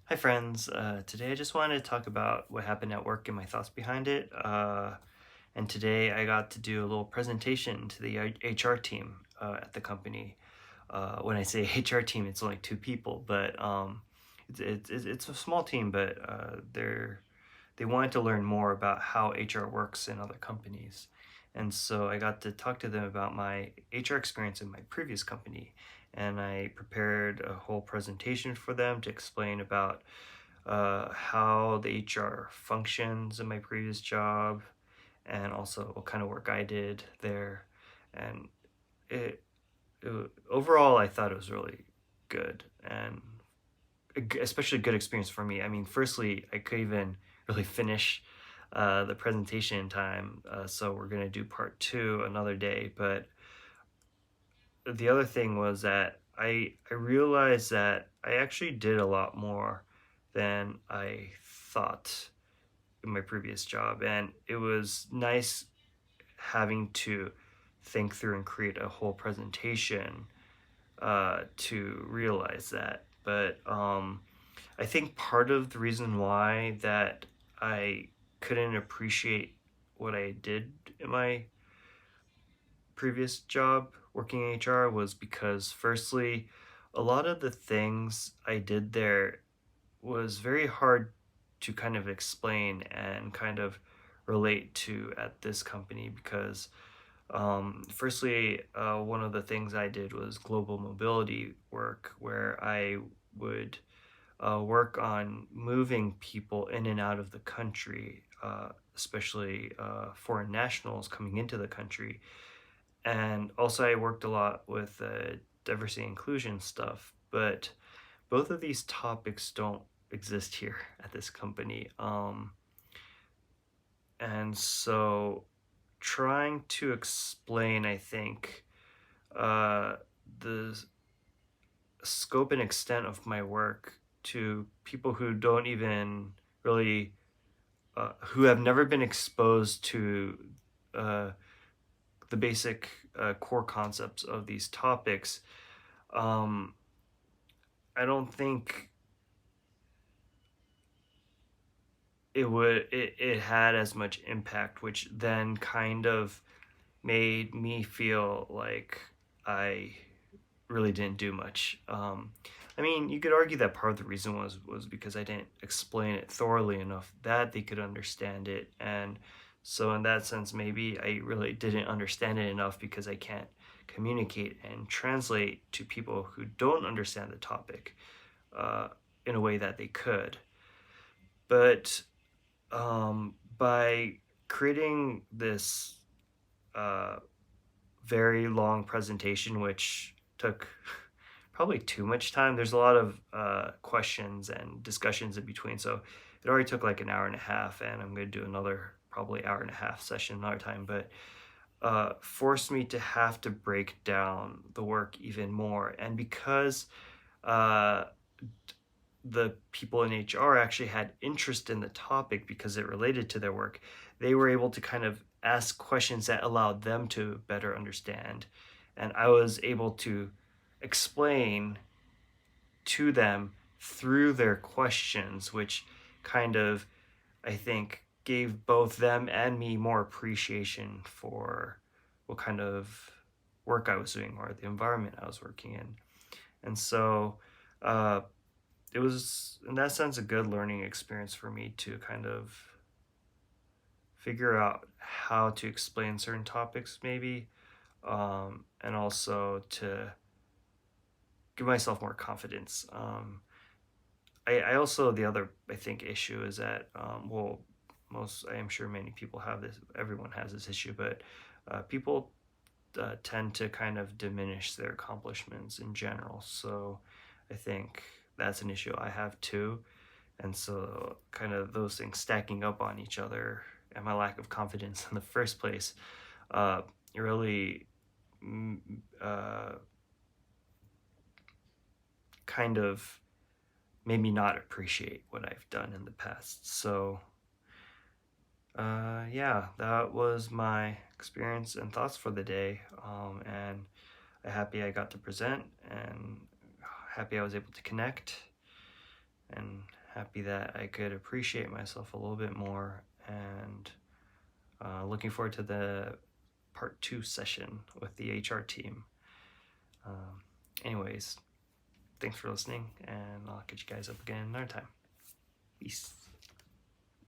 Hi friends, today I just wanted to talk about what happened at work and my thoughts behind it. And today I got to do a little presentation to the HR team at the company. When I say HR team, it's only two people, but it's a small team, but they wanted to learn more about how HR works in other companies. And so I got to talk to them about my HR experience in my previous company. And I prepared a whole presentation for them to explain about how the HR functions in my previous job, and also what kind of work I did there. And overall, I thought it was really good, and especially good experience for me. I mean, firstly, I could even really finish the presentation in time, so we're gonna do part two another day. But the other thing was that I realized that I actually did a lot more than I thought in my previous job, and it was nice having to think through and create a whole presentation to realize that. But I think part of the reason why that I couldn't appreciate what I did in my previous job working in HR was because, firstly, a lot of the things I did there was very hard to kind of explain and kind of relate to at this company because, firstly, one of the things I did was global mobility work where I would work on moving people in and out of the country, especially foreign nationals coming into the country. And also, I worked a lot with diversity and inclusion stuff, but both of these topics don't exist here at this company. And so, trying to explain, I think, the scope and extent of my work to people who don't even really, who have never been exposed to uh, the basic core concepts of these topics, um, I don't think it had as much impact, which then kind of made me feel like I really didn't do much. I mean, you could argue that part of the reason was because I didn't explain it thoroughly enough that they could understand it, and so in that sense, maybe I really didn't understand it enough because I can't communicate and translate to people who don't understand the topic uh, in a way that they could. But by creating this uh, very long presentation, which took probably too much time. There's a lot of questions and discussions in between, so it already took like an hour and a half, and I'm going to do another probably hour and a half session another time. But forced me to have to break down the work even more, and because uh, the people in HR actually had interest in the topic because it related to their work, they were able to kind of ask questions that allowed them to better understand. And I was able to explain to them through their questions, which kind of, I think, gave both them and me more appreciation for what kind of work I was doing or the environment I was working in. And so, uh, it was in that sense a good learning experience for me to kind of figure out how to explain certain topics maybe, and also to give myself more confidence. I also, the other I think issue is that, well, most, I am sure many people have this, everyone has this issue, but people tend to kind of diminish their accomplishments in general. So I think that's an issue I have too. And so, kind of those things stacking up on each other and my lack of confidence in the first place uh, really mm, uh, kind of made me not appreciate what I've done in the past. So, yeah, that was my experience and thoughts for the day. And I'm happy I got to present, and happy I was able to connect. And happy that I could appreciate myself a little bit more, and looking forward to the part 2 session with the HR team. Um, Anyways, thanks for listening, and I'll catch you guys up again another time. Peace.